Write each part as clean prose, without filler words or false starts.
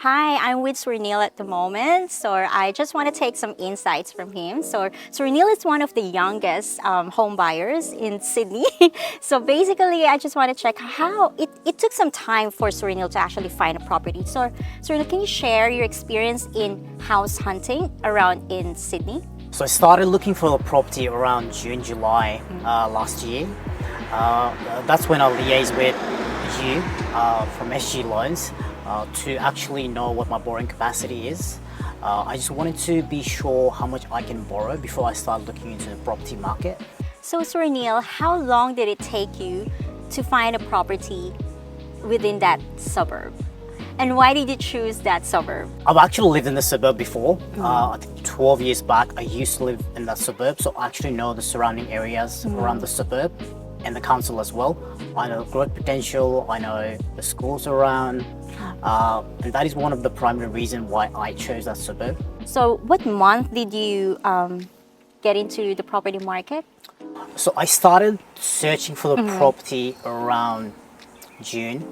Hi, I'm with Srinil at the moment, so I just want to take some insights from him. So Srinil is one of the youngest home buyers in Sydney. So basically, I just want to check how it took some time for Srinil to actually find a property. So Srinil, can you share your experience in house hunting around in Sydney? So I started looking for a property around June, July last year. That's when I liaised with you from SG Loans to actually know what my borrowing capacity is. I just wanted to be sure how much I can borrow before I start looking into the property market. So Srinil, how long did it take you to find a property within that suburb? And why did you choose that suburb? I've actually lived in the suburb before. I think 12 years back, I used to live in that suburb, so I actually know the surrounding areas around the suburb and the council as well. I know growth potential, I know the schools around, and that is one of the primary reasons why I chose that suburb. So what month did you get into the property market? So I started searching for the property around June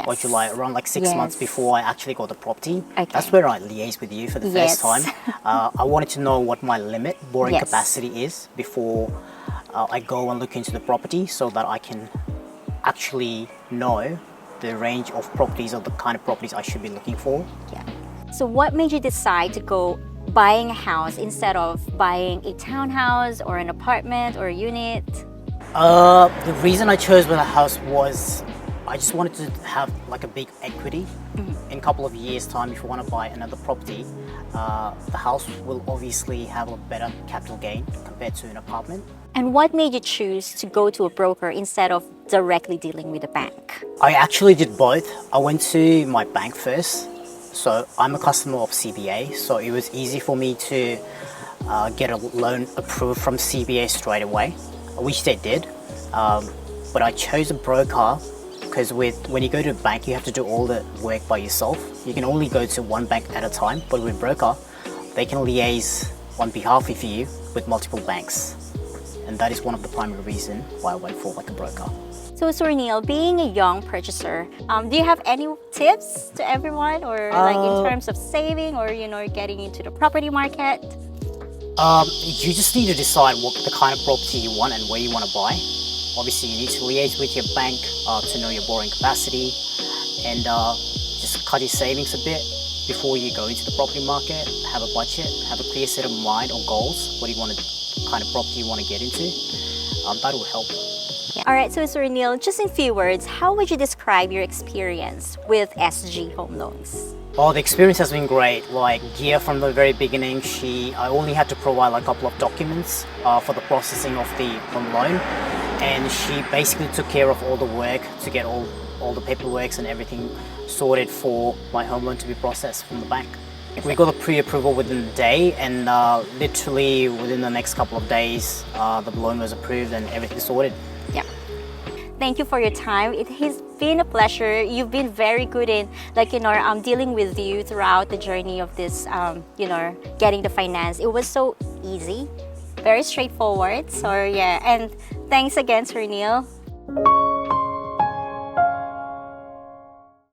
or Yes. July, around like 6 months Yes. before I actually got the property. Okay. That's where I liaised with you for the Yes. first time. I wanted to know what my limit borrowing Yes. capacity is before I go and look into the property, so that I can actually know the range of properties or the kind of properties I should be looking for. Yeah. So what made you decide to go buying a house instead of buying a townhouse or an apartment or a unit? The reason I chose the house was I just wanted to have like a big equity. In a couple of years' time, if you want to buy another property, the house will obviously have a better capital gain compared to an apartment. And what made you choose to go to a broker instead of directly dealing with a bank? I actually did both. I went to my bank first. So I'm a customer of CBA, so it was easy for me to get a loan approved from CBA straight away, which they did. But I chose a broker because when you go to a bank, you have to do all the work by yourself. You can only go to one bank at a time, but with a broker, they can liaise on behalf of you with multiple banks. And that is one of the primary reasons why I went for like a broker. So Srinil, being a young purchaser, do you have any tips to everyone, or like in terms of saving or getting into the property market? You just need to decide what the kind of property you want and where you want to buy. Obviously, you need to liaise with your bank to know your borrowing capacity, and just cut your savings a bit before you go into the property market. Have a budget, have a clear set of mind or goals. What do you want to, kind of property you want to get into? That will help. Yeah. All right, so Srinil, just in few words, how would you describe your experience with SG Home Loans? Oh, the experience has been great. Like Gia from the very beginning, I only had to provide like a couple of documents for the processing of the home loan, and she basically took care of all the work to get all the paperwork and everything sorted for my home loan to be processed from the bank. We got a pre-approval within the day, and literally within the next couple of days, the loan was approved and everything sorted. Yeah. Thank you for your time. It has been a pleasure. You've been very good in dealing with you throughout the journey of this, getting the finance. It was so easy, very straightforward. So yeah, and thanks again, Srinil.